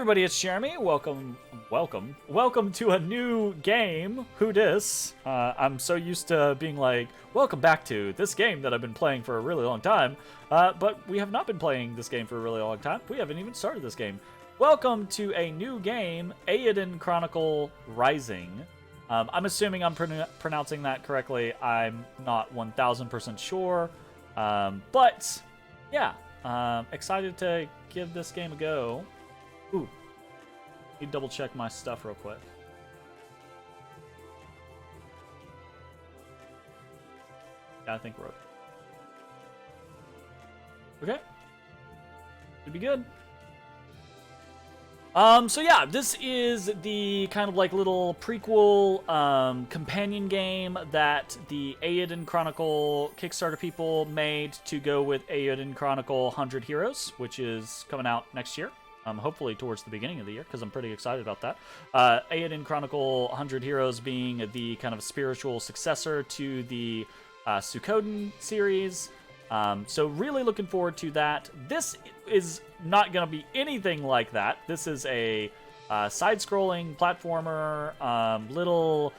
everybody, it's Jeremy. Welcome to a new game. Who dis? I'm so used to being like, welcome back to this game that I've been playing for a really long time. But we have not been playing this game for a really long time. We haven't even started this game. Welcome to a new game, Eiyuden Chronicle Rising. I'm assuming I'm pronouncing that correctly. I'm not 1000% sure. But yeah, excited to give this game a go. Ooh, need to double check my stuff real quick. Yeah, I think we're okay. Should be good. So yeah, this is the kind of like little prequel, companion game that the Eiyuden Chronicle Kickstarter people made to go with Eiyuden Chronicle 100 Heroes, which is coming out next year. Hopefully towards the beginning of the year, because I'm pretty excited about that. Eiyuden Chronicle 100 Heroes being the kind of spiritual successor to the Suikoden series. So really looking forward to that. This is not going to be anything like that. This is a side-scrolling platformer, little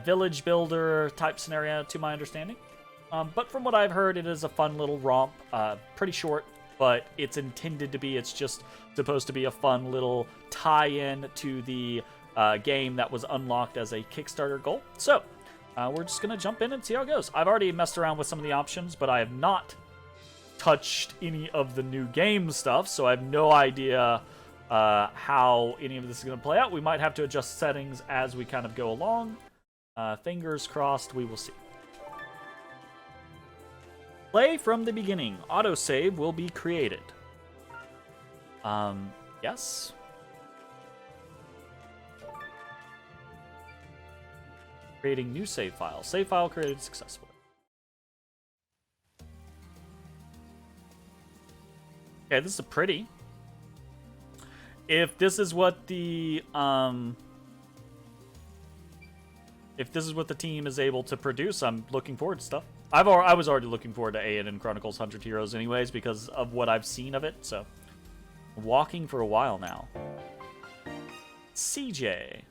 village builder type scenario, to my understanding. But from what I've heard, it is a fun little romp, pretty short, but it's intended to be. It's just supposed to be a fun little tie-in to the game that was unlocked as a Kickstarter goal. So we're just going to jump in and see how it goes. I've already messed around with some of the options, but I have not touched any of the new game stuff, so I have no idea how any of this is going to play out. We might have to adjust settings as we kind of go along. Fingers crossed, we will see. Play from the beginning. Autosave will be created. Yes. Creating new save file. Save file created successfully. Okay, this is pretty. If this is what the team is able to produce, I'm looking forward to stuff. I was already looking forward to Eiyuden Chronicles 100 Heroes anyways because of what I've seen of it, so walking for a while now. CJ.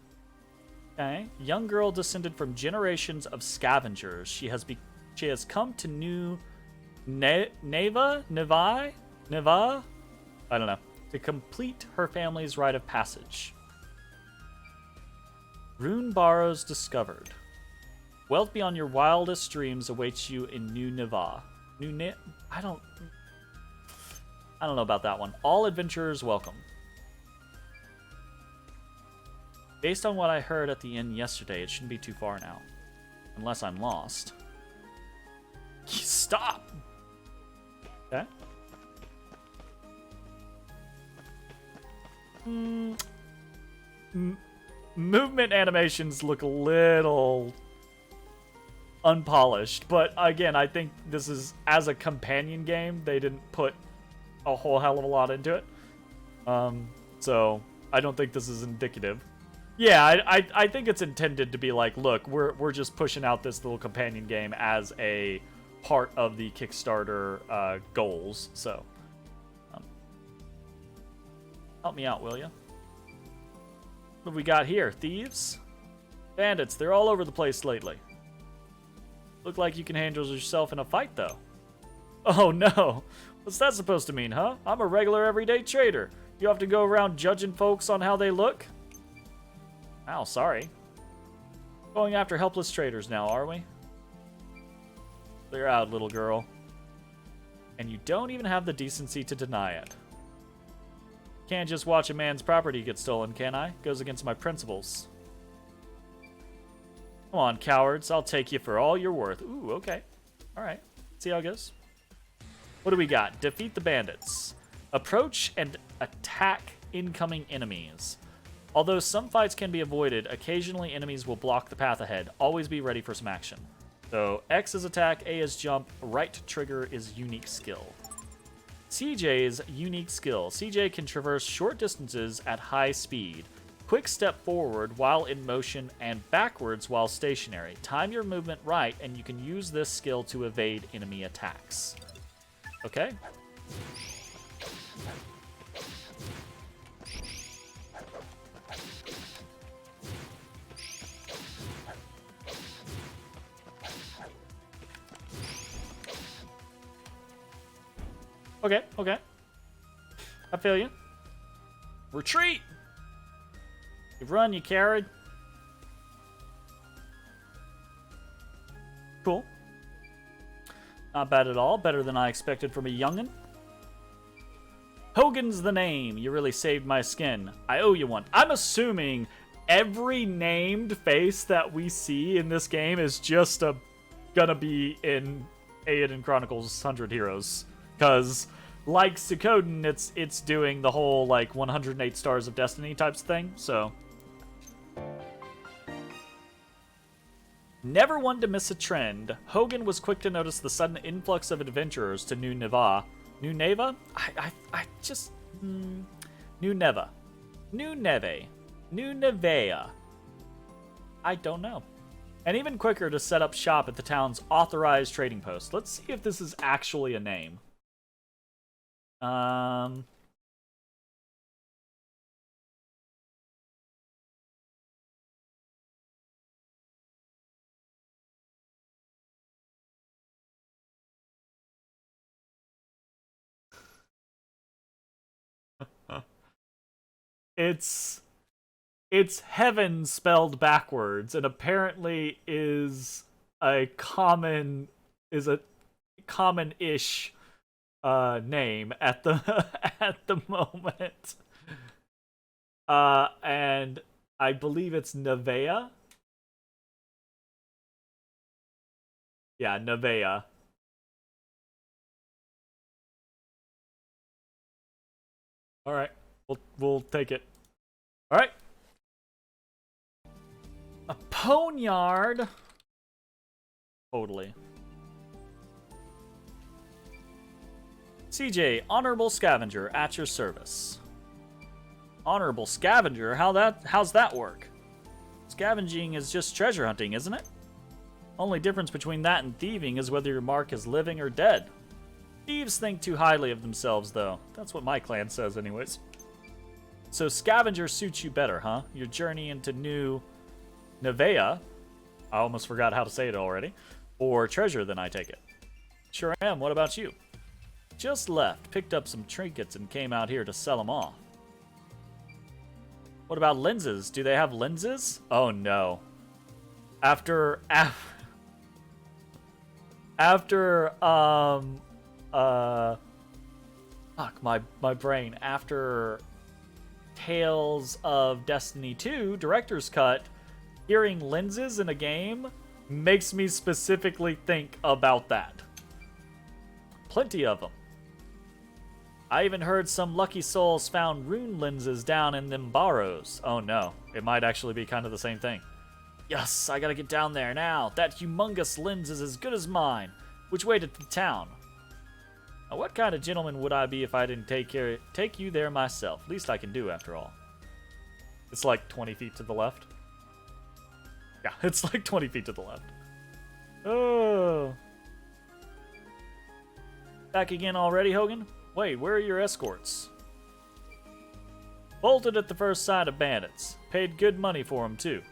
Okay. Young girl descended from generations of scavengers. She has come to New Neva? I don't know. To complete her family's rite of passage. Rune Barrows discovered. Wealth beyond your wildest dreams awaits you in New Neva. I don't know about that one. All adventurers welcome. Based on what I heard at the inn yesterday, it shouldn't be too far now. Unless I'm lost. Stop! Okay. Movement animations look a little unpolished, but again, I think this is, as a companion game, they didn't put a whole hell of a lot into it. So I don't think this is indicative. Yeah, I think it's intended to be like, look, we're just pushing out this little companion game as a part of the Kickstarter goals. So help me out, will you? What have we got here? Thieves? Bandits. They're all over the place lately. Look like you can handle yourself in a fight, though. Oh, no. What's that supposed to mean, huh? I'm a regular everyday trader. You have to go around judging folks on how they look? Ow, sorry. Going after helpless traders now, are we? Clear out, little girl. And you don't even have the decency to deny it. Can't just watch a man's property get stolen, can I? Goes against my principles. Come on, cowards. I'll take you for all you're worth. Ooh, okay. Alright. See how it goes. What do we got? Defeat the bandits. Approach and attack incoming enemies. Although some fights can be avoided, occasionally enemies will block the path ahead. Always be ready for some action. So, X is attack, A is jump, right trigger is unique skill. CJ's unique skill. CJ can traverse short distances at high speed. Quick step forward while in motion and backwards while stationary. Time your movement right and you can use this skill to evade enemy attacks. Okay. Okay, okay. I feel you. Retreat! You run, you carried. Cool. Not bad at all. Better than I expected from a youngin'. Hogan's the name. You really saved my skin. I owe you one. I'm assuming every named face that we see in this game is just gonna be in Eiyuden Chronicles 100 Heroes. Because, like Suikoden, it's doing the whole, like, 108 Stars of Destiny types thing, so... Never one to miss a trend, Hogan was quick to notice the sudden influx of adventurers to New Neva. New Neva? I just... New Neva. New Neve. New Nevea. I don't know. And even quicker to set up shop at the town's authorized trading post. Let's see if this is actually a name. It's heaven spelled backwards, and apparently is a common-ish name at the at the moment. And I believe it's Nevea. Yeah, Nevea. All right, we'll take it. All right. A poniard. Totally. CJ, Honorable Scavenger, at your service. Honorable Scavenger? How's that work? Scavenging is just treasure hunting, isn't it? Only difference between that and thieving is whether your mark is living or dead. Thieves think too highly of themselves, though. That's what my clan says, anyways. So Scavenger suits you better, huh? Your journey into New Nevea, I almost forgot how to say it already, or treasure, then I take it. Sure am, what about you? Just left, picked up some trinkets and came out here to sell them off. What about lenses? Do they have lenses? Oh no. Fuck, my brain. After Tales of Destiny 2 Director's Cut, hearing lenses in a game makes me specifically think about that. Plenty of them. I even heard some lucky souls found rune lenses down in them barrows. Oh no, it might actually be kind of the same thing. Yes, I gotta get down there now. That humongous lens is as good as mine. Which way to the town? Now, what kind of gentleman would I be if I didn't take you there myself? Least I can do, after all. It's like 20 feet to the left. Yeah, it's like 20 feet to the left. Oh. Back again already, Hogan? Wait, where are your escorts? Bolted at the first sight of bandits. Paid good money for them, too.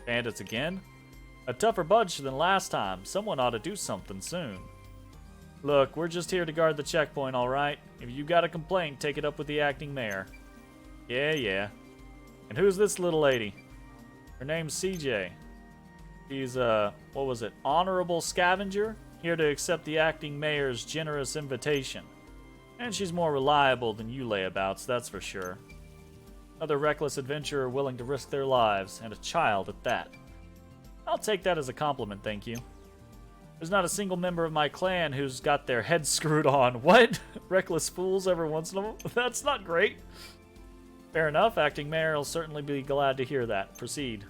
Bandits again? A tougher bunch than last time. Someone ought to do something soon. Look, we're just here to guard the checkpoint, alright? If you got a complaint, take it up with the acting mayor. Yeah. And who's this little lady? Her name's CJ. She's, what was it? Honorable Scavenger? Here to accept the acting mayor's generous invitation. And she's more reliable than you layabouts, that's for sure. Another reckless adventurer willing to risk their lives, and a child at that. I'll take that as a compliment, thank you. There's not a single member of my clan who's got their head screwed on. What? Reckless fools every once in a while? That's not great. Fair enough, acting mayor will certainly be glad to hear that. Proceed.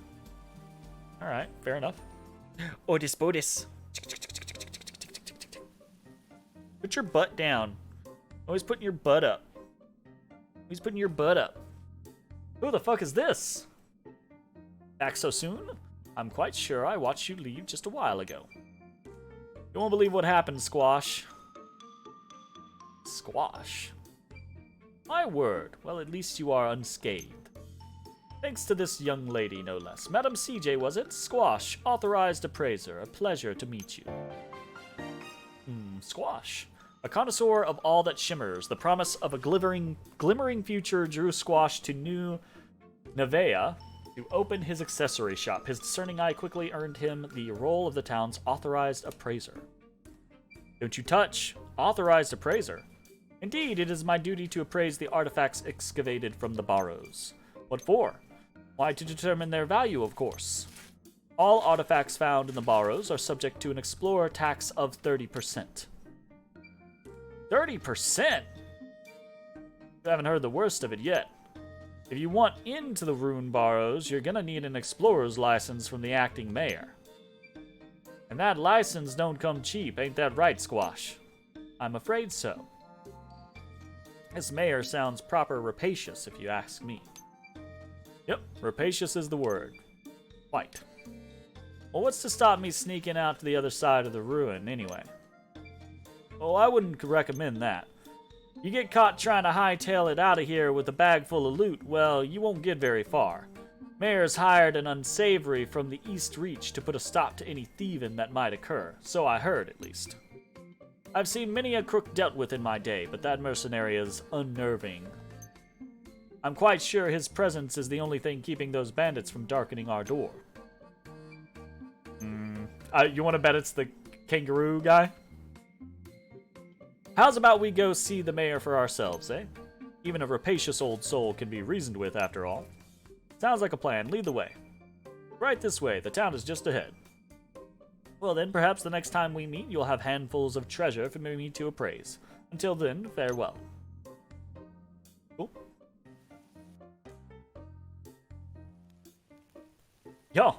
Alright, fair enough. Otis Bodis. Put your butt down. Always putting your butt up. Always putting your butt up. Who the fuck is this? Back so soon? I'm quite sure I watched you leave just a while ago. You won't believe what happened, Squash. Squash? My word. Well, at least you are unscathed. Thanks to this young lady, no less. Madam CJ, was it? Squash, authorized appraiser. A pleasure to meet you. Squash. A connoisseur of all that shimmers, the promise of a glimmering future drew Squash to New Nevea to open his accessory shop. His discerning eye quickly earned him the role of the town's authorized appraiser. Don't you touch. Authorized appraiser. Indeed, it is my duty to appraise the artifacts excavated from the Barrows. What for? Why, to determine their value, of course. All artifacts found in the Barrows are subject to an explorer tax of 30%. 30%? I haven't heard the worst of it yet. If you want into the Rune Barrows, you're gonna need an explorer's license from the acting mayor. And that license don't come cheap, ain't that right, Squash? I'm afraid so. This mayor sounds proper rapacious, if you ask me. Yep, rapacious is the word. Quite. Well, what's to stop me sneaking out to the other side of the ruin, anyway? Well, I wouldn't recommend that. You get caught trying to hightail it out of here with a bag full of loot, well, you won't get very far. Mayor's hired an unsavory from the East Reach to put a stop to any thieving that might occur, so I heard, at least. I've seen many a crook dealt with in my day, but that mercenary is unnerving. I'm quite sure his presence is the only thing keeping those bandits from darkening our door. You want to bet it's the kangaroo guy? How's about we go see the mayor for ourselves, eh? Even a rapacious old soul can be reasoned with, after all. Sounds like a plan. Lead the way. Right this way. The town is just ahead. Well then, perhaps the next time we meet, you'll have handfuls of treasure for me to appraise. Until then, farewell. Cool. Yo,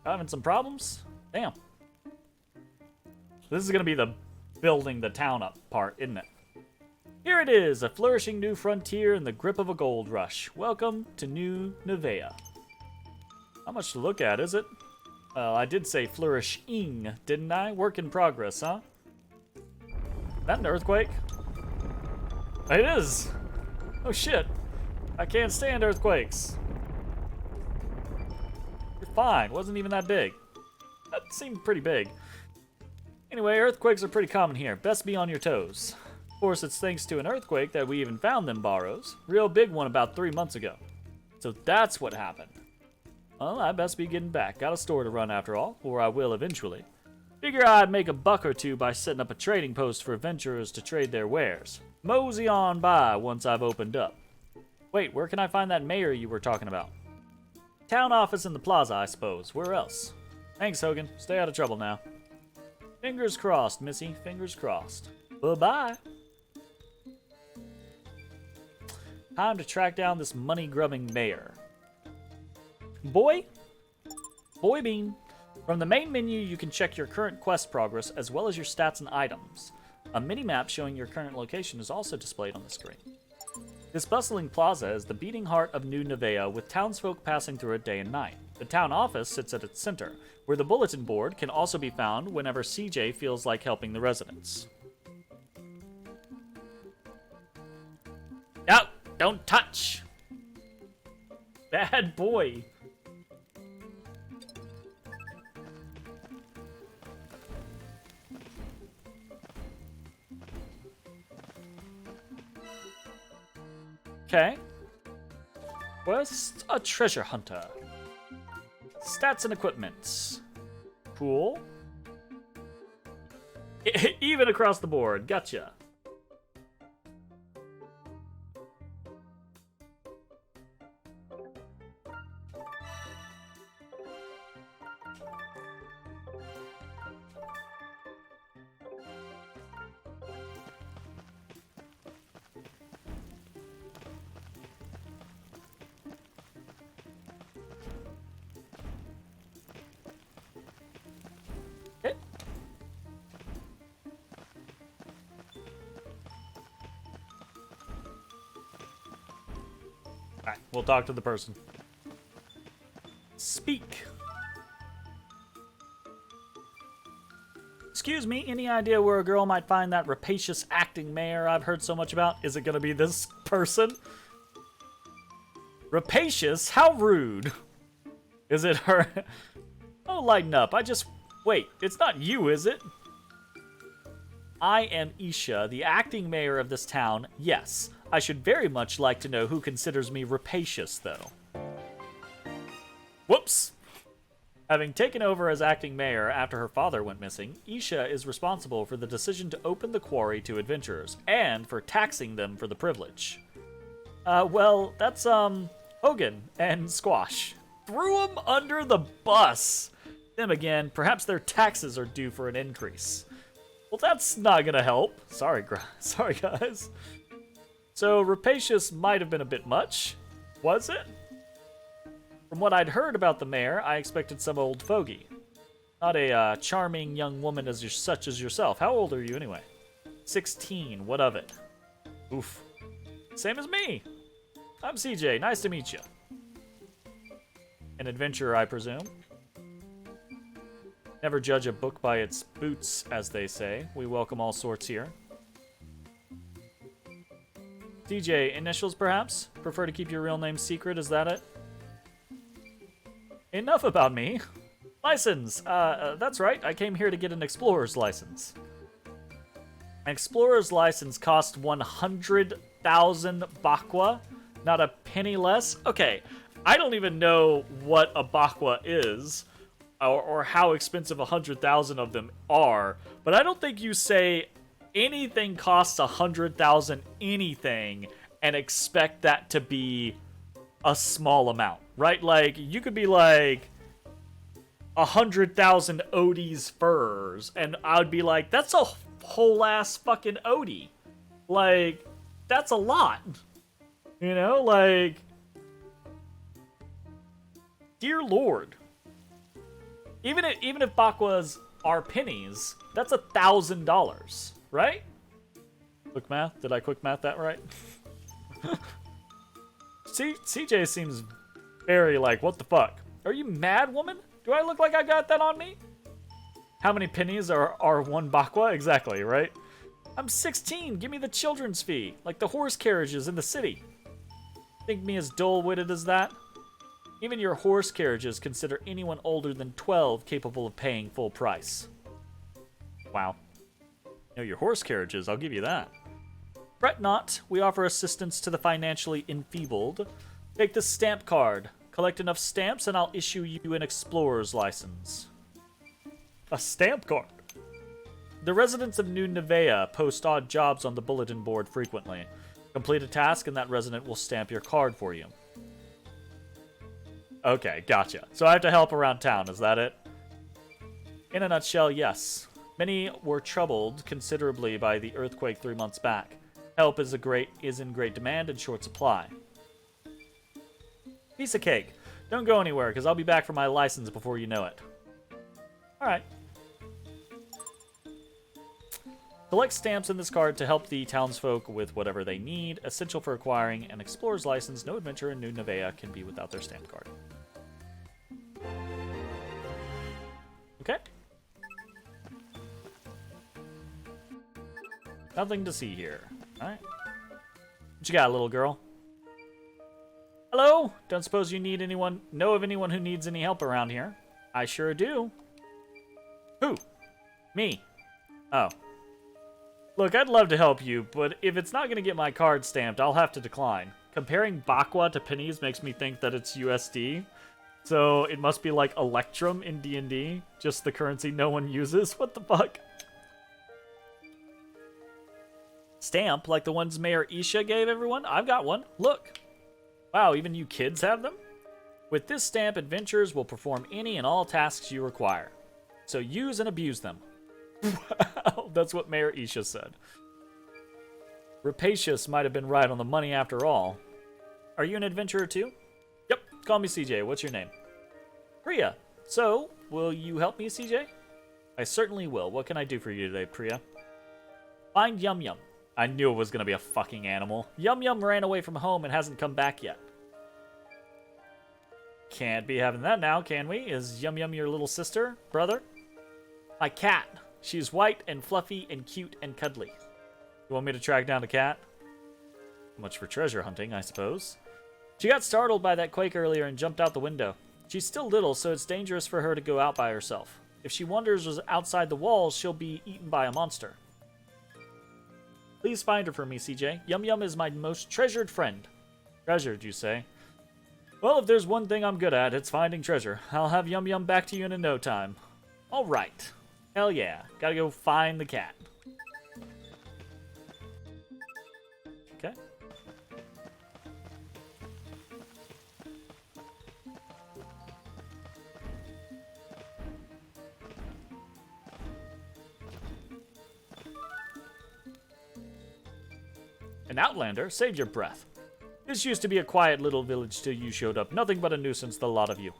having some problems? Damn. This is gonna be the building the town up part, isn't it? Here it is, a flourishing new frontier in the grip of a gold rush. Welcome to New Nevea. Not much to look at, is it? I did say flourishing, didn't I? Work in progress, huh? That an earthquake? It is! Oh shit. I can't stand earthquakes. You're fine, wasn't even that big. That seemed pretty big. Anyway, earthquakes are pretty common here. Best be on your toes. Of course, it's thanks to an earthquake that we even found them Barrows. Real big one about 3 months ago. So that's what happened. Well, I best be getting back. Got a store to run after all, or I will eventually. Figure I'd make a buck or two by setting up a trading post for adventurers to trade their wares. Mosey on by once I've opened up. Wait, where can I find that mayor you were talking about? Town office in the plaza, I suppose. Where else? Thanks, Hogan. Stay out of trouble now. Fingers crossed, Missy. Fingers crossed. Bye-bye. Time to track down this money-grubbing mayor. Boy Bean. From the main menu, you can check your current quest progress as well as your stats and items. A mini-map showing your current location is also displayed on the screen. This bustling plaza is the beating heart of New Nevea, with townsfolk passing through it day and night. The town office sits at its center, where the bulletin board can also be found whenever CJ feels like helping the residents. No, don't touch! Bad boy. Okay. Quest a treasure hunter. Stats and equipment. Cool. Even across the board. Gotcha. Alright, we'll talk to the person. Speak. Excuse me, any idea where a girl might find that rapacious acting mayor I've heard so much about? Is it gonna be this person? Rapacious? How rude. Is it her? Oh, lighten up. Wait, it's not you, is it? I am Isha, the acting mayor of this town. Yes, I should very much like to know who considers me rapacious, though. Whoops! Having taken over as acting mayor after her father went missing, Isha is responsible for the decision to open the quarry to adventurers, and for taxing them for the privilege. Well, that's, Hogan and Squash. Threw them under the bus! Them again, perhaps their taxes are due for an increase. Well, that's not gonna help. Sorry, guys. So, rapacious might have been a bit much. Was it? From what I'd heard about the mayor, I expected some old fogey. Not a charming young woman such as yourself. How old are you anyway? 16. What of it? Oof. Same as me. I'm CJ. Nice to meet you. An adventurer, I presume. Never judge a book by its boots, as they say. We welcome all sorts here. DJ, initials perhaps? Prefer to keep your real name secret, is that it? Enough about me. License! That's right, I came here to get an explorer's license. An explorer's license costs 100,000 bakwa, not a penny less. Okay, I don't even know what a bakwa is, or how expensive 100,000 of them are, but I don't think you say anything costs 100,000 anything and expect that to be a small amount, right? Like, you could be like 100,000 Odie's furs, and I would be like, that's a whole ass fucking Odie. Like, that's a lot. You know, like, dear Lord. Even if bakwas are pennies, that's $1,000, right? Quick math? Did I quick math that right? CJ seems very like, what the fuck? Are you mad, woman? Do I look like I got that on me? How many pennies are one bakwa? Exactly, right? I'm 16. Give me the children's fee, like the horse carriages in the city. Think me as dull-witted as that? Even your horse carriages consider anyone older than 12 capable of paying full price. Wow. You know, your horse carriages, I'll give you that. Fret not, we offer assistance to the financially enfeebled. Take this stamp card. Collect enough stamps and I'll issue you an explorer's license. A stamp card? The residents of New Nevea post odd jobs on the bulletin board frequently. Complete a task and that resident will stamp your card for you. Okay, gotcha. So I have to help around town, is that it? In a nutshell, yes. Many were troubled considerably by the earthquake 3 months back. Help is in great demand and short supply. Piece of cake. Don't go anywhere, because I'll be back for my license before you know it. Alright. Collect stamps in this card to help the townsfolk with whatever they need. Essential for acquiring an explorer's license. No adventure in New Nevea can be without their stamp card. Okay. Nothing to see here. Alright. What you got, little girl? Hello? Don't suppose you know of anyone who needs any help around here? I sure do. Who? Me. Oh. Look, I'd love to help you, but if it's not going to get my card stamped, I'll have to decline. Comparing bakwa to pennies makes me think that it's USD. So it must be like Electrum in D&D, just the currency no one uses. What the fuck? Stamp, like the ones Mayor Isha gave everyone? I've got one. Look. Wow, even you kids have them? With this stamp, adventurers will perform any and all tasks you require. So use and abuse them. Wow, that's what Mayor Isha said. Rapacious might have been right on the money after all. Are you an adventurer too? Yep, call me CJ. What's your name? Priya. So, will you help me, CJ? I certainly will. What can I do for you today, Priya? Find Yum Yum. I knew it was going to be a fucking animal. Yum Yum ran away from home and hasn't come back yet. Can't be having that now, can we? Is Yum Yum your little sister, brother? My cat. She's white and fluffy and cute and cuddly. You want me to track down the cat? Much for treasure hunting, I suppose. She got startled by that quake earlier and jumped out the window. She's still little, so it's dangerous for her to go out by herself. If she wanders outside the walls, she'll be eaten by a monster. Please find her for me, CJ. Yum Yum is my most treasured friend. Treasured, you say? Well, if there's one thing I'm good at, it's finding treasure. I'll have Yum Yum back to you in no time. Alright. Hell yeah. Gotta go find the cat. Okay. An outlander? Save your breath. This used to be a quiet little village till you showed up. Nothing but a nuisance, the lot of you.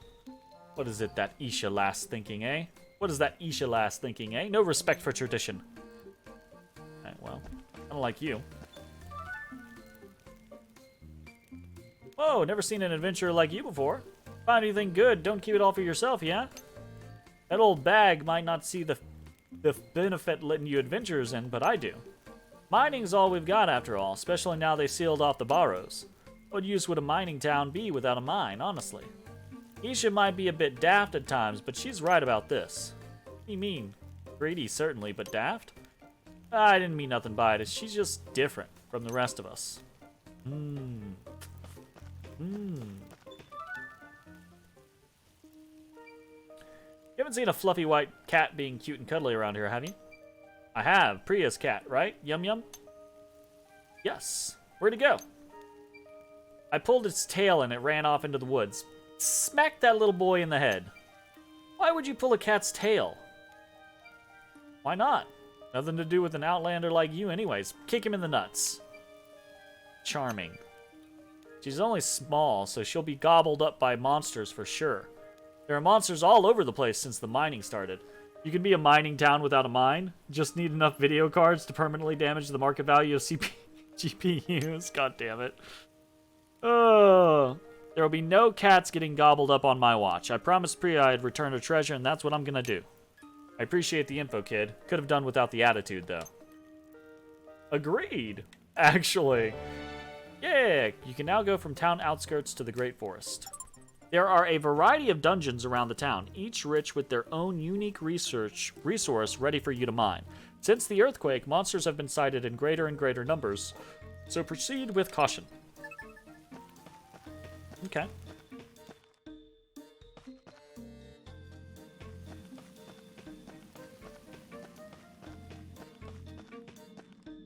What is it that Isha lass thinking, eh? What is that Isha lass thinking, eh? No respect for tradition. Alright, well, I don't like you. Whoa, never seen an adventurer like you before. Find anything good, don't keep it all for yourself, yeah? That old bag might not see the benefit letting you adventures in, but I do. Mining's all we've got after all, especially now they sealed off the Barrows. What use would a mining town be without a mine, honestly? Isha might be a bit daft at times, but she's right about this. What do you mean? Greedy, certainly, but daft? I didn't mean nothing by it. She's just different from the rest of us. You haven't seen a fluffy white cat being cute and cuddly around here, have you? I have. Priya's cat, right? Yum Yum? Yes. Where'd it go? I pulled its tail and it ran off into the woods. Smacked that little boy in the head. Why would you pull a cat's tail? Why not? Nothing to do with an outlander like you anyways. Kick him in the nuts. Charming. She's only small, so she'll be gobbled up by monsters for sure. There are monsters all over the place since the mining started. You can be a mining town without a mine. Just need enough video cards to permanently damage the market value of GPUs. God damn it. Oh. There will be no cats getting gobbled up on my watch. I promised Priya I'd return her treasure, and that's what I'm gonna do. I appreciate the info, kid. Could have done without the attitude, though. Agreed. Actually. Yeah, you can now go from town outskirts to the Great Forest. There are a variety of dungeons around the town, each rich with their own unique resource ready for you to mine. Since the earthquake, monsters have been sighted in greater and greater numbers, so proceed with caution. Okay.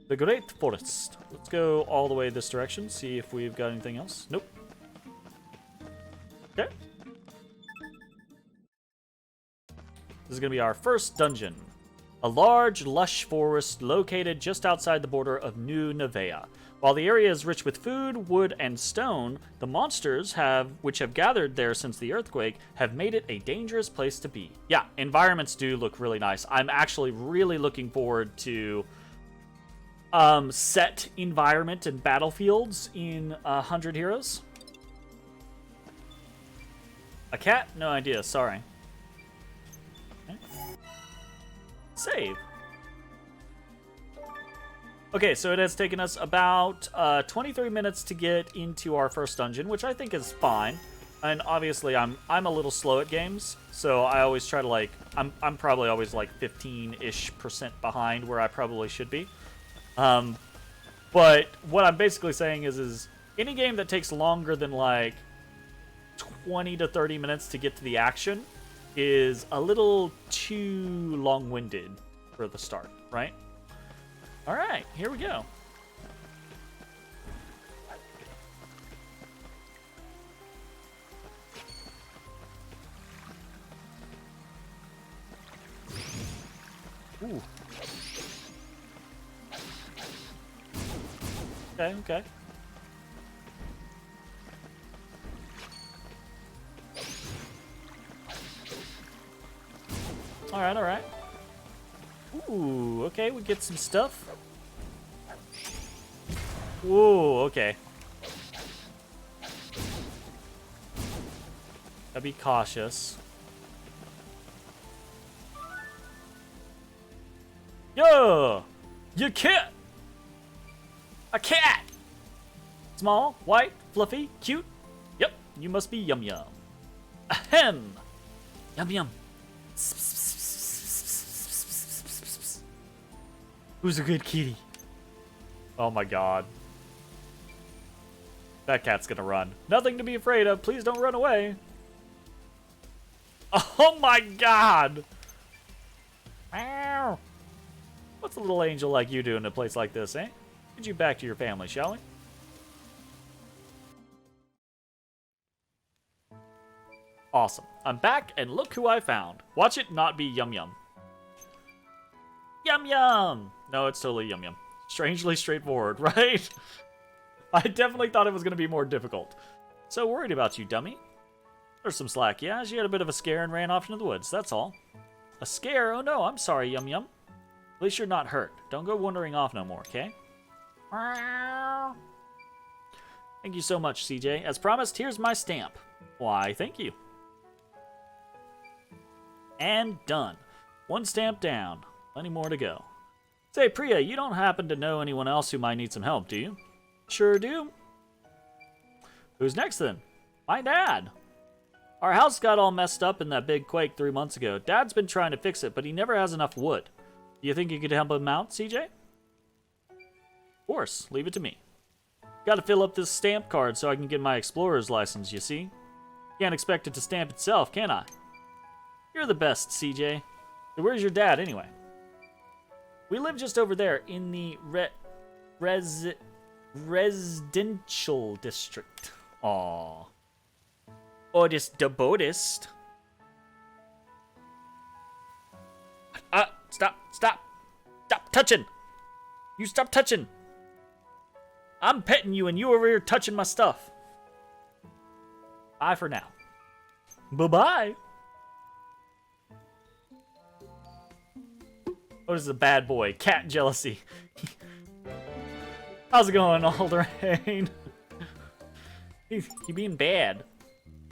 The Great Forest. Let's go all the way this direction, see if we've got anything else. Nope. Okay. This is going to be our first dungeon. A large, lush forest located just outside the border of New Nevea. While the area is rich with food, wood, and stone, the monsters which have gathered there since the earthquake have made it a dangerous place to be. Yeah, environments do look really nice. I'm actually really looking forward to set environment and battlefields in 100 Heroes. A cat? No idea, sorry. Okay. Save. Okay, so it has taken us about 23 minutes to get into our first dungeon, which I think is fine. And obviously, I'm a little slow at games, so I always try to I'm probably always 15-ish% behind where I probably should be. But what I'm basically saying is any game that takes longer than 20 to 30 minutes to get to the action is a little too long-winded for the start, right? All right, here we go. Ooh. Okay, okay. Alright, alright. Ooh, okay, we get some stuff. Whoa, okay. Gotta be cautious. Yo! You cat! A cat! Small, white, fluffy, cute. Yep, you must be Yum Yum. Ahem! Yum Yum. Who's a good kitty? Oh my god. That cat's gonna run. Nothing to be afraid of. Please don't run away. Oh my god! Meow. What's a little angel like you do in a place like this, eh? Get you back to your family, shall we? Awesome. I'm back, and look who I found. Watch it not be Yum Yum. Yum Yum! No, it's totally Yum Yum. Strangely straightforward, right? I definitely thought it was going to be more difficult. So worried about you, dummy. There's some slack, yeah? She had a bit of a scare and ran off into the woods, that's all. A scare? Oh no, I'm sorry, Yum Yum. At least you're not hurt. Don't go wandering off no more, okay? Thank you so much, CJ. As promised, here's my stamp. Why, thank you. And done. One stamp down. Plenty more to go. Say, Priya, you don't happen to know anyone else who might need some help, do you? Sure do. Who's next, then? My dad. Our house got all messed up in that big quake 3 months ago. Dad's been trying to fix it, but he never has enough wood. Do you think you could help him out, CJ? Of course. Leave it to me. Gotta fill up this stamp card so I can get my explorer's license, you see? Can't expect it to stamp itself, can I? You're the best, CJ. So where's your dad, anyway? We live just over there in the residential district. Aww. Oldest the boldest. Stop touching. You stop touching. I'm petting you and you over here touching my stuff. Bye for now. Bye-bye. Oh, this is a bad boy. Cat jealousy. How's it going, Alderain? He being bad.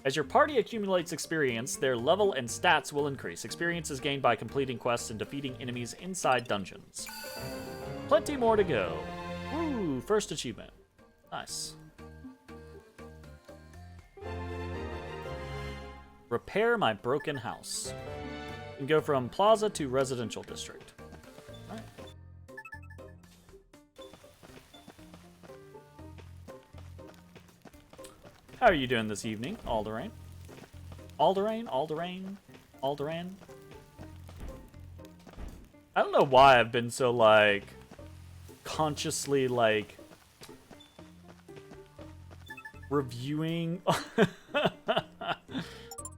As your party accumulates experience, their level and stats will increase. Experience is gained by completing quests and defeating enemies inside dungeons. Plenty more to go. Ooh, first achievement. Nice. Repair my broken house. You can go from plaza to residential district. All right. How are you doing this evening, Alderain? Alderain? I don't know why I've been so, like, consciously, like, reviewing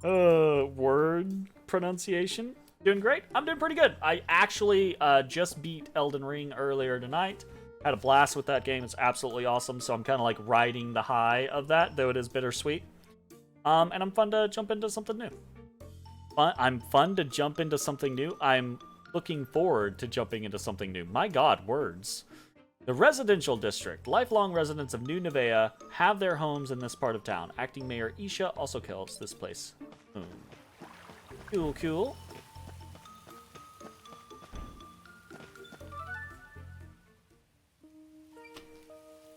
word pronunciation. Doing great. I'm doing pretty good. I actually just beat Elden Ring earlier tonight. Had a blast with that game. It's absolutely awesome. So I'm kind of like riding the high of that, though it is bittersweet. And I'm fun to jump into something new. I'm fun to jump into something new. I'm looking forward to jumping into something new. My God, words. The residential district. Lifelong residents of New Nevea have their homes in this part of town. Acting Mayor Isha also calls this place home. Cool, cool.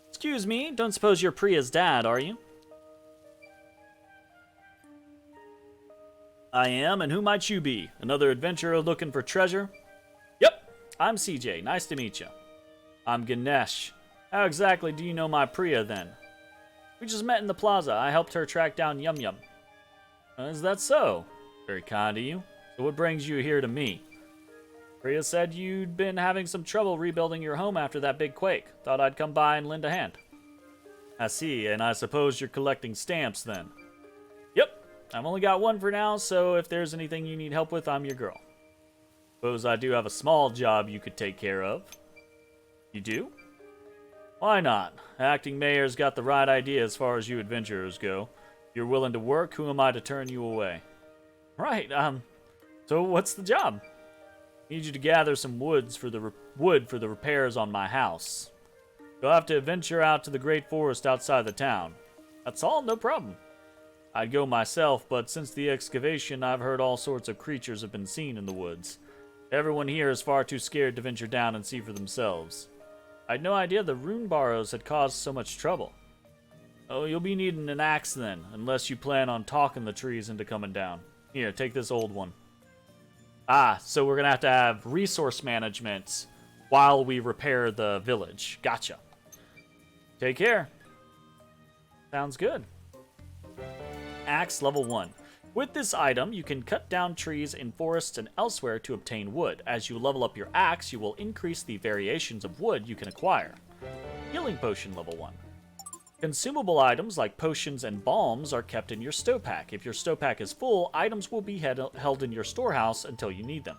Excuse me, don't suppose you're Priya's dad, are you? I am, and who might you be? Another adventurer looking for treasure? Yep, I'm CJ. Nice to meet you. I'm Ganesh. How exactly do you know my Priya, then? We just met in the plaza. I helped her track down Yum Yum. Is that so? Very kind of you. So what brings you here to me? Priya said you'd been having some trouble rebuilding your home after that big quake. Thought I'd come by and lend a hand. I see, and I suppose you're collecting stamps then. Yep, I've only got one for now, so if there's anything you need help with, I'm your girl. Suppose I do have a small job you could take care of. You do? Why not? Acting mayor's got the right idea as far as you adventurers go. If you're willing to work, who am I to turn you away? Right, so what's the job? Need you to gather some wood for the repairs on my house. You'll have to venture out to the great forest outside the town. That's all, no problem. I'd go myself, but since the excavation, I've heard all sorts of creatures have been seen in the woods. Everyone here is far too scared to venture down and see for themselves. I'd no idea the rune borrows had caused so much trouble. Oh, you'll be needing an axe then, unless you plan on talking the trees into coming down. Here, take this old one. Ah, so we're gonna have to have resource management while we repair the village. Gotcha. Take care. Sounds good. Axe level 1. With this item, you can cut down trees in forests and elsewhere to obtain wood. As you level up your axe, you will increase the variations of wood you can acquire. Healing potion level 1. Consumable items like potions and balms are kept in your stopack. If your stopack is full, items will be held in your storehouse until you need them.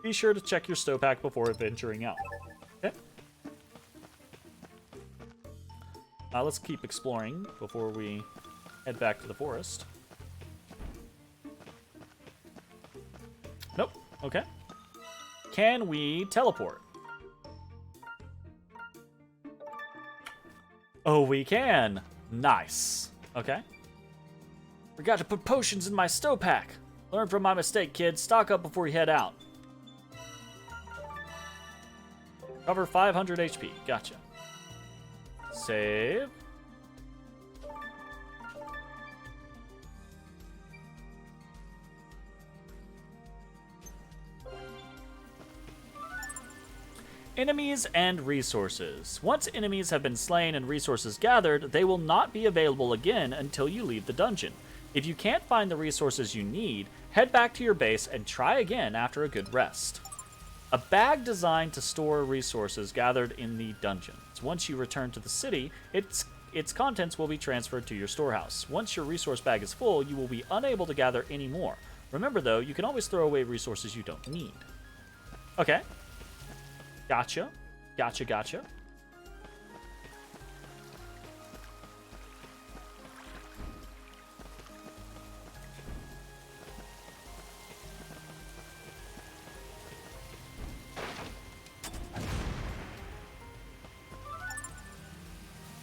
Be sure to check your stopack before venturing out. Okay. Let's keep exploring before we head back to the forest. Nope. Okay. Can we teleport? Oh, we can. Nice. Okay. Forgot to put potions in my stopack. Learn from my mistake, kid. Stock up before you head out. Cover 500 HP. Gotcha. Save. Enemies and resources. Once enemies have been slain and resources gathered, they will not be available again until you leave the dungeon. If you can't find the resources you need, head back to your base and try again after a good rest. A bag designed to store resources gathered in the dungeons. Once you return to the city, its contents will be transferred to your storehouse. Once your resource bag is full, you will be unable to gather any more. Remember though, you can always throw away resources you don't need. Okay. Gotcha. Gotcha, gotcha.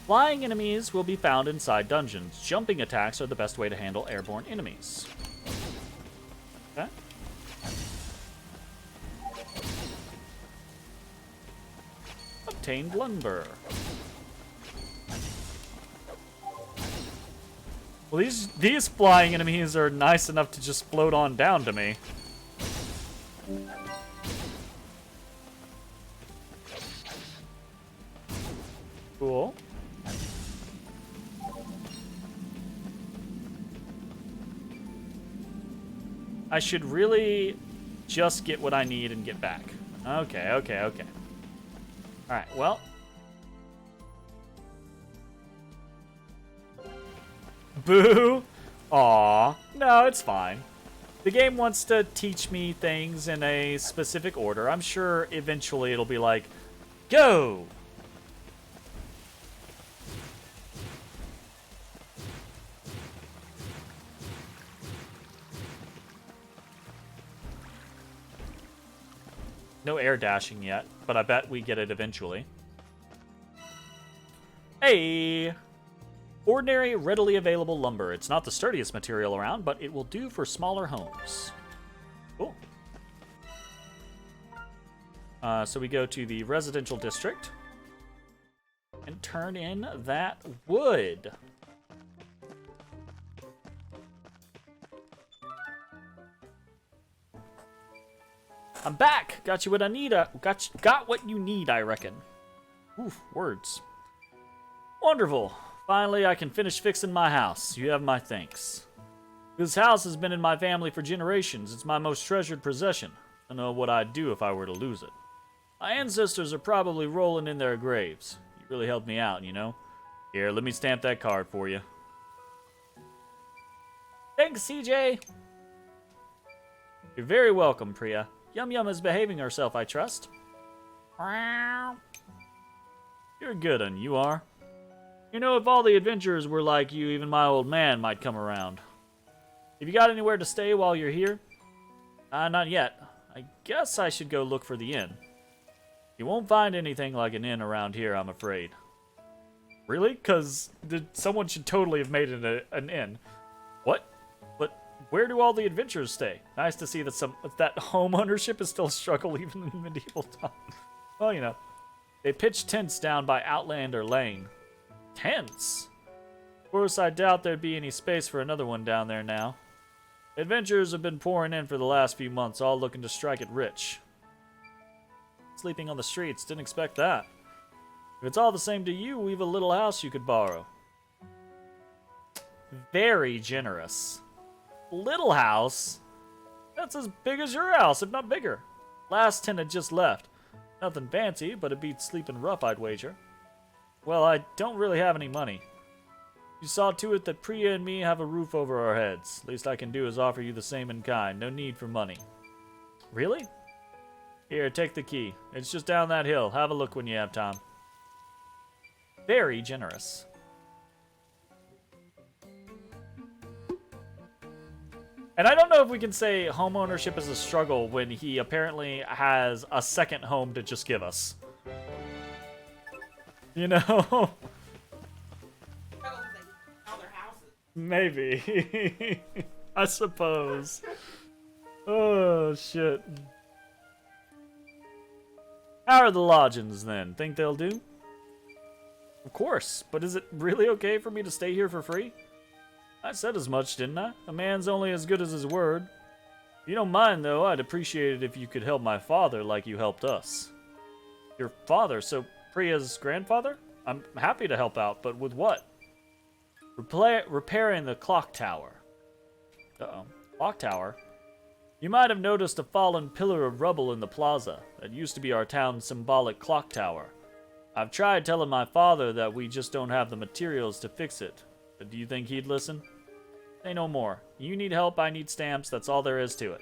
Flying enemies will be found inside dungeons. Jumping attacks are the best way to handle airborne enemies. Okay. Obtained lumber. Well, these flying enemies are nice enough to just float on down to me. Cool. I should really just get what I need and get back. Okay, okay, okay. Alright, well. Boo! Aw. No, it's fine. The game wants to teach me things in a specific order. I'm sure eventually it'll be like, go! No air dashing yet, but I bet we get it eventually. Hey! Ordinary, readily available lumber. It's not the sturdiest material around, but it will do for smaller homes. Cool. So we go to the residential district and turn in that wood. I'm back! Got you what I need. Got what you need, I reckon. Oof, words. Wonderful. Finally, I can finish fixing my house. You have my thanks. This house has been in my family for generations. It's my most treasured possession. I know what I'd do if I were to lose it. My ancestors are probably rolling in their graves. You really helped me out, you know? Here, let me stamp that card for you. Thanks, CJ! You're very welcome, Priya. Yum Yum is behaving herself, I trust. You're good, and you are. You know, if all the adventurers were like you, even my old man might come around. Have you got anywhere to stay while you're here? Not yet. I guess I should go look for the inn. You won't find anything like an inn around here, I'm afraid. Really? Because someone should totally have made it an inn. What? But where do all the adventurers stay? Nice to see that home ownership is still a struggle even in medieval times. Well, you know. They pitched tents down by Outlander Lane. Tents? Of course, I doubt there'd be any space for another one down there now. Adventurers have been pouring in for the last few months, all looking to strike it rich. Sleeping on the streets, didn't expect that. If it's all the same to you, we've a little house you could borrow. Very generous. Little house? That's as big as your house, if not bigger. Last tenant just left. Nothing fancy, but it beats sleeping rough, I'd wager. Well, I don't really have any money. You saw to it that Priya and me have a roof over our heads. Least I can do is offer you the same in kind. No need for money. Really? Here, take the key. It's just down that hill. Have a look when you have time. Very generous. And I don't know if we can say home ownership is a struggle when he apparently has a second home to just give us. You know? Maybe. I suppose. Oh, shit. How are the lodgings, then? Think they'll do? Of course, but is it really okay for me to stay here for free? I said as much, didn't I? A man's only as good as his word. If you don't mind, though, I'd appreciate it if you could help my father like you helped us. Your father? So Priya's grandfather? I'm happy to help out, but with what? Repairing the clock tower. Uh-oh. Clock tower? You might have noticed a fallen pillar of rubble in the plaza. That used to be our town's symbolic clock tower. I've tried telling my father that we just don't have the materials to fix it. But do you think he'd listen? Say no more. You need help, I need stamps, that's all there is to it.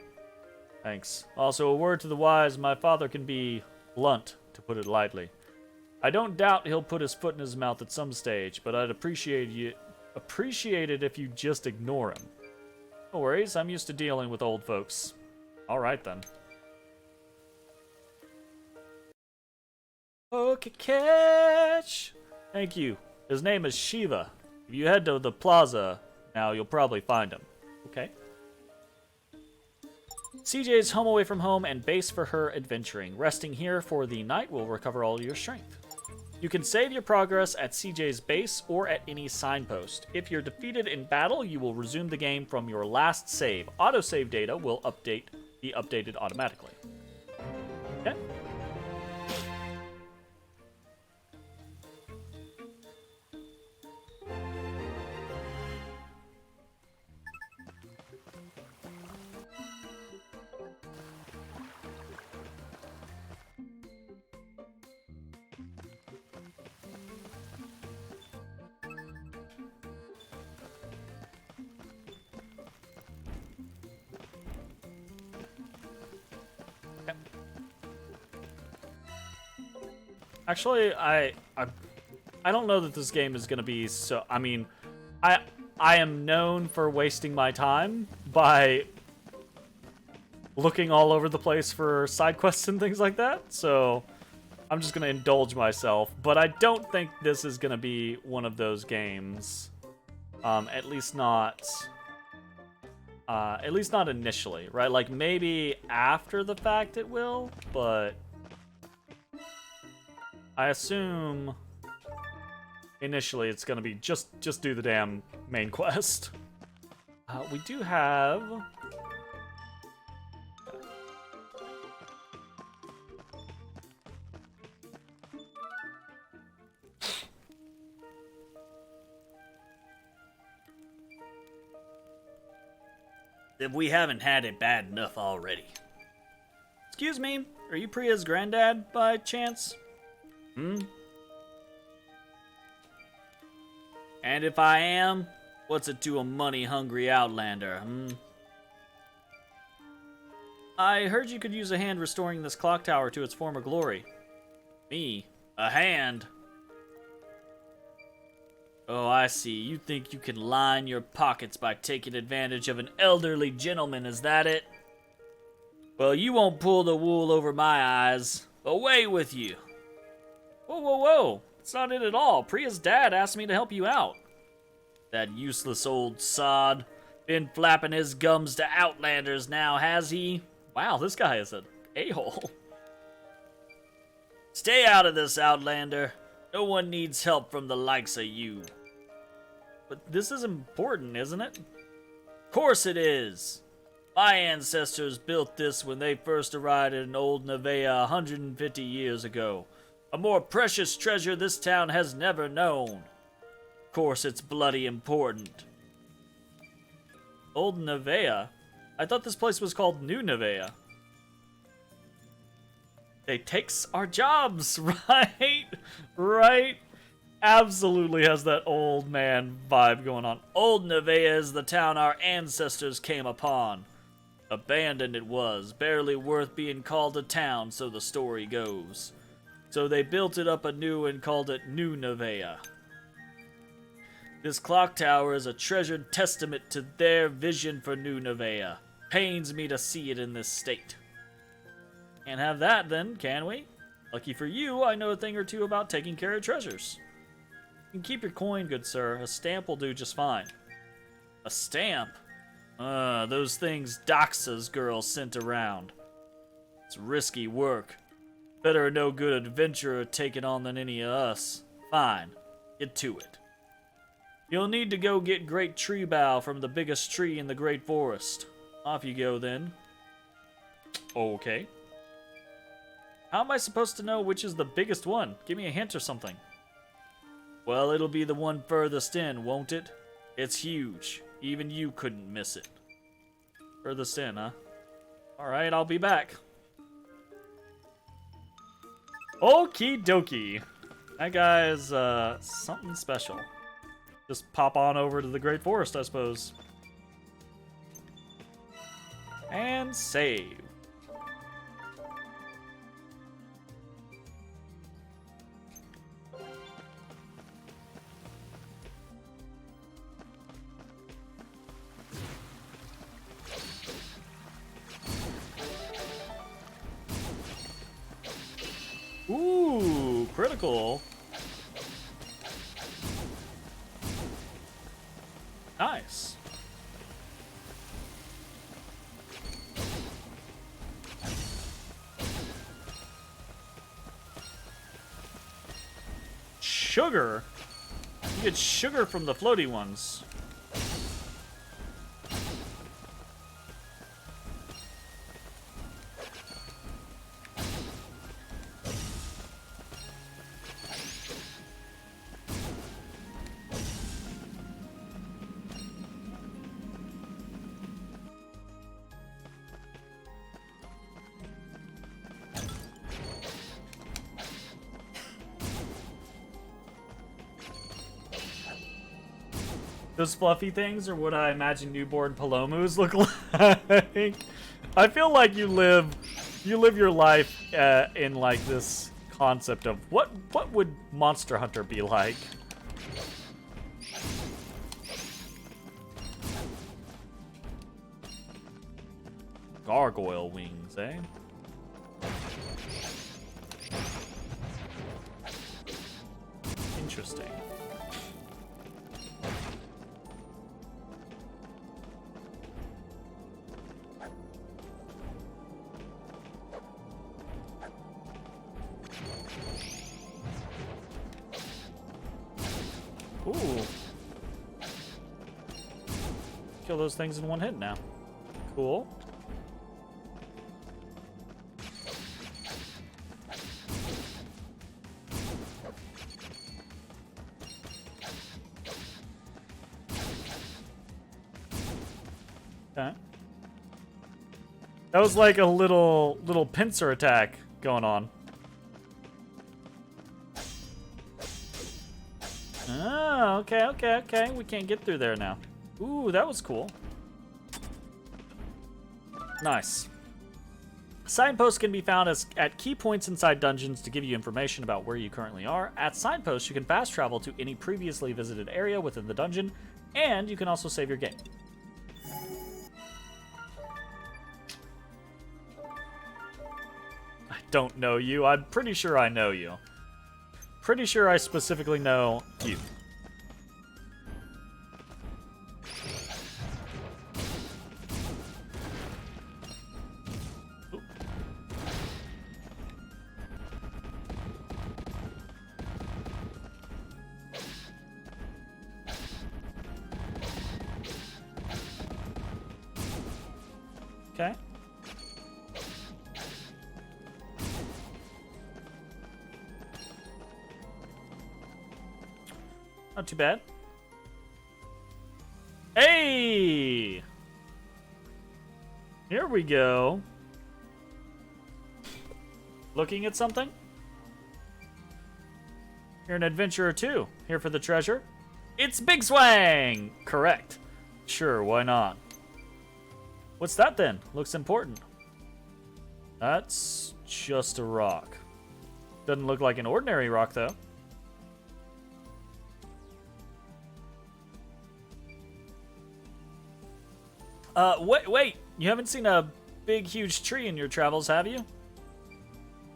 Thanks. Also, a word to the wise, my father can be blunt, to put it lightly. I don't doubt he'll put his foot in his mouth at some stage, but I'd appreciate it if you just ignore him. No worries, I'm used to dealing with old folks. Alright then. Okay, catch! Thank you. His name is Shiva. If you head to the plaza now, you'll probably find him. Okay. CJ's home away from home and base for her adventuring. Resting here for the night will recover all your strength. You can save your progress at CJ's base or at any signpost. If you're defeated in battle, you will resume the game from your last save. Autosave data will be updated automatically. Okay. Actually, I don't know that this game is gonna be so. I mean, I am known for wasting my time by looking all over the place for side quests and things like that. So I'm just gonna indulge myself. But I don't think this is gonna be one of those games. At least not. At least not initially, right? Like maybe after the fact it will, but. I assume initially it's gonna be just do the damn main quest. We do have if we haven't had it bad enough already. Excuse me, are you Priya's granddad by chance? And if I am, what's it to a money-hungry outlander, I heard you could use a hand restoring this clock tower to its former glory. Me? A hand? Oh, I see. You think you can line your pockets by taking advantage of an elderly gentleman, is that it? Well, you won't pull the wool over my eyes. Away with you! Whoa, whoa, whoa! That's not it at all. Priya's dad asked me to help you out. That useless old sod. Been flapping his gums to outlanders now, has he? Wow, this guy is an a-hole. Stay out of this, outlander. No one needs help from the likes of you. But this is important, isn't it? Of course it is. My ancestors built this when they first arrived in Old Nevea 150 years ago. A more precious treasure this town has never known. Of course, it's bloody important. Old Nevea? I thought this place was called New Nevea. They takes our jobs, right? Right? Absolutely has that old man vibe going on. Old Nevea is the town our ancestors came upon. Abandoned it was, barely worth being called a town, so the story goes. So they built it up anew and called it New Nevea. This clock tower is a treasured testament to their vision for New Nevea. Pains me to see it in this state. Can't have that then, can we? Lucky for you, I know a thing or two about taking care of treasures. You can keep your coin, good sir. A stamp will do just fine. A stamp? Those things Doxa's girl sent around. It's risky work. Better a no-good adventurer take it on than any of us. Fine. Get to it. You'll need to go get great tree bough from the biggest tree in the great forest. Off you go, then. Okay. How am I supposed to know which is the biggest one? Give me a hint or something. Well, it'll be the one furthest in, won't it? It's huge. Even you couldn't miss it. Furthest in, huh? Alright, I'll be back. Okie dokie. That guy's, something special. Just pop on over to the Great Forest, I suppose. And save. Ooh, critical. Nice. Sugar? You get sugar from the floaty ones. Those fluffy things are what I imagine newborn Palomus look like. I feel like you live your life in like this concept of what would Monster Hunter be like? Gargoyle wings, eh? Interesting. Ooh. Kill those things in one hit now. Cool. Okay. That was like a little pincer attack going on. Oh, okay. We can't get through there now. Ooh, that was cool. Nice. Signposts can be found at key points inside dungeons to give you information about where you currently are. At signposts, you can fast travel to any previously visited area within the dungeon, and you can also save your game. I don't know you. I'm pretty sure I know you. Pretty sure I specifically know you. Not too bad. Hey! Here we go. Looking at something? You're an adventurer too. Here for the treasure? It's Big Swang! Correct. Sure, why not? What's that then? Looks important. That's just a rock. Doesn't look like an ordinary rock, though. Wait. You haven't seen a big, huge tree in your travels, have you?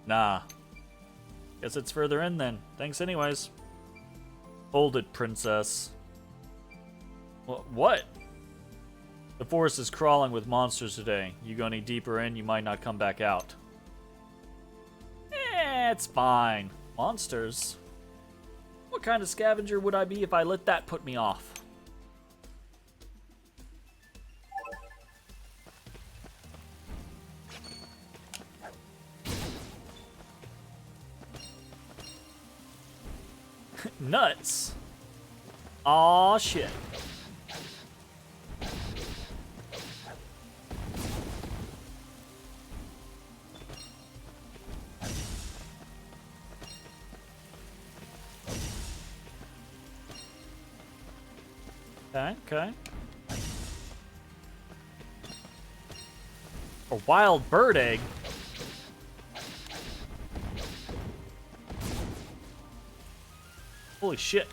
Nah. Guess it's further in then. Thanks anyways. Hold it, princess. What? The forest is crawling with monsters today. You go any deeper in, you might not come back out. It's fine. Monsters? What kind of scavenger would I be if I let that put me off? Nuts. Aw, shit. Okay. A wild bird egg? Holy shit.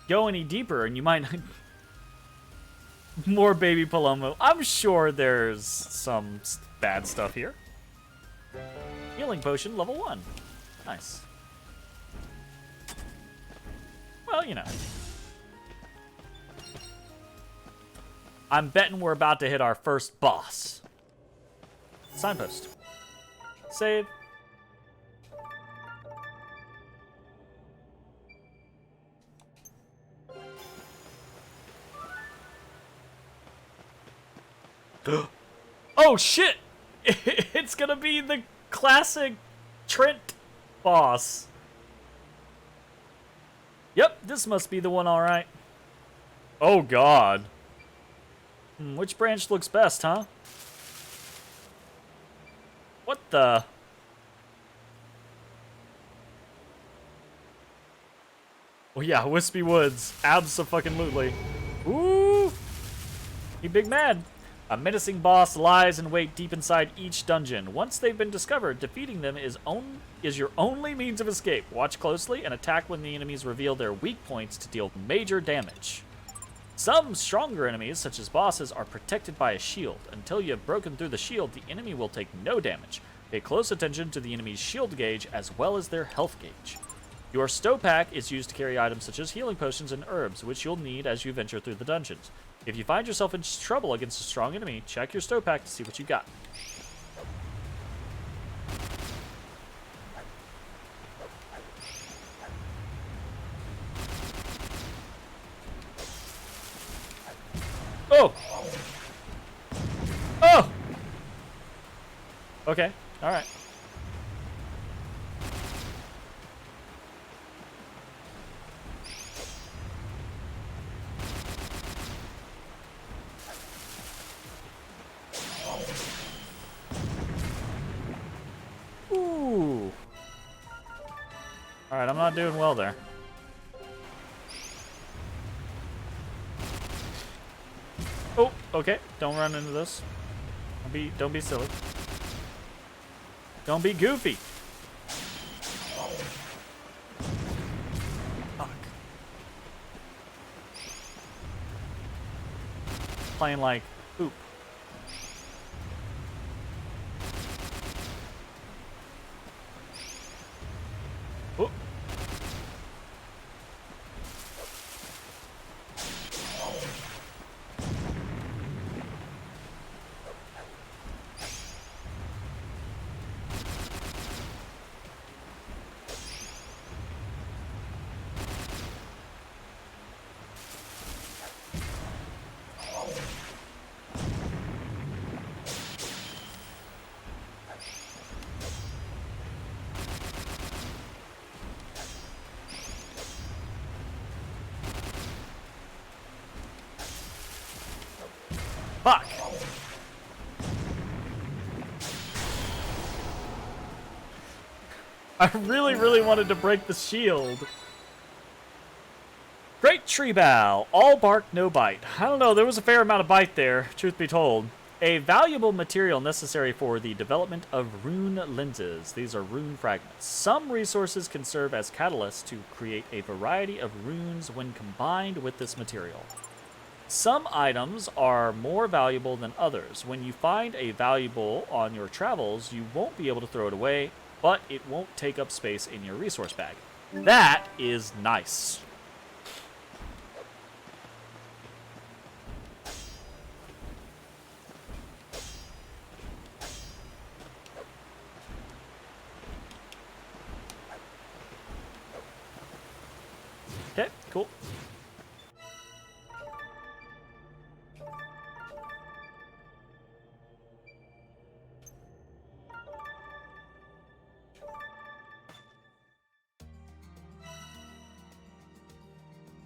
Go any deeper and you might not... More baby Palomo. I'm sure there's some bad stuff here. Healing potion, level 1. Nice. Well, you know. I'm betting we're about to hit our first boss. Signpost. Save. Oh shit! It's gonna be the classic Trent boss. Yep, this must be the one, alright. Oh god. Which branch looks best, huh? What the? Oh yeah, Wispy Woods. Abso-fucking-lutely. Ooh! You big mad. A menacing boss lies in wait deep inside each dungeon. Once they've been discovered, defeating them is your only means of escape. Watch closely and attack when the enemies reveal their weak points to deal major damage. Some stronger enemies, such as bosses, are protected by a shield. Until you have broken through the shield, the enemy will take no damage. Pay close attention to the enemy's shield gauge as well as their health gauge. Your stow pack is used to carry items such as healing potions and herbs, which you'll need as you venture through the dungeons. If you find yourself in trouble against a strong enemy, check your stow pack to see what you got. Oh! Oh! Okay, alright. Ooh. Alright, I'm not doing well there. Oh, okay. Don't run into this. Don't be silly. Don't be goofy. Fuck. Playing like poop. Oh. Fuck! I really, really wanted to break the shield. Great tree bough. All bark, no bite. I don't know, there was a fair amount of bite there, truth be told. A valuable material necessary for the development of rune lenses. These are rune fragments. Some resources can serve as catalysts to create a variety of runes when combined with this material. Some items are more valuable than others. When you find a valuable on your travels, you won't be able to throw it away, but it won't take up space in your resource bag. That is nice. Okay, cool.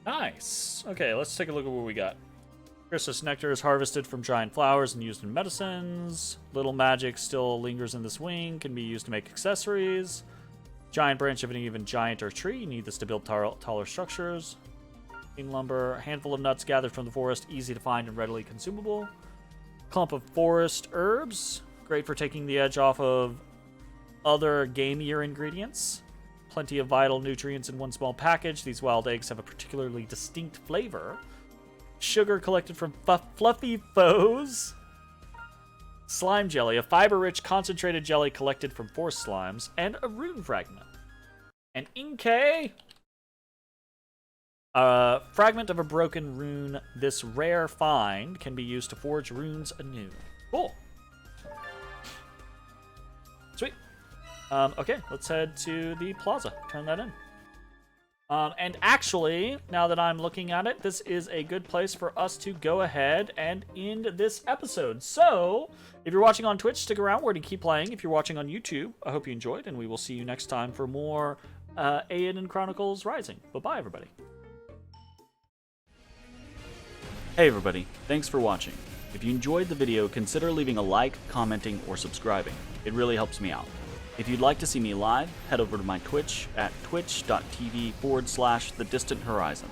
Nice. Okay, let's take a look at what we got. Christmas nectar is harvested from giant flowers and used in medicines. Little magic still lingers in this wing, can be used to make accessories. Giant branch of an even gianter tree, need this to build taller structures. Green lumber, a handful of nuts gathered from the forest, easy to find and readily consumable. Clump of forest herbs, great for taking the edge off of other gamier ingredients. Plenty of vital nutrients in one small package. These wild eggs have a particularly distinct flavor. Sugar collected from fluffy foes. Slime jelly, a fiber-rich concentrated jelly collected from forest slimes, and a rune fragment. An Inkay, a fragment of a broken rune. This rare find can be used to forge runes anew. Cool. Sweet. Okay, let's head to the plaza. Turn that in. And actually, now that I'm looking at it, this is a good place for us to go ahead and end this episode. So, if you're watching on Twitch, stick around. We're going to keep playing. If you're watching on YouTube, I hope you enjoyed, and we will see you next time for more Eiyuden Chronicles Rising. Bye-bye, everybody. Hey, everybody. Thanks for watching. If you enjoyed the video, consider leaving a like, commenting, or subscribing. It really helps me out. If you'd like to see me live, head over to my Twitch at twitch.tv/thedistanthorizon.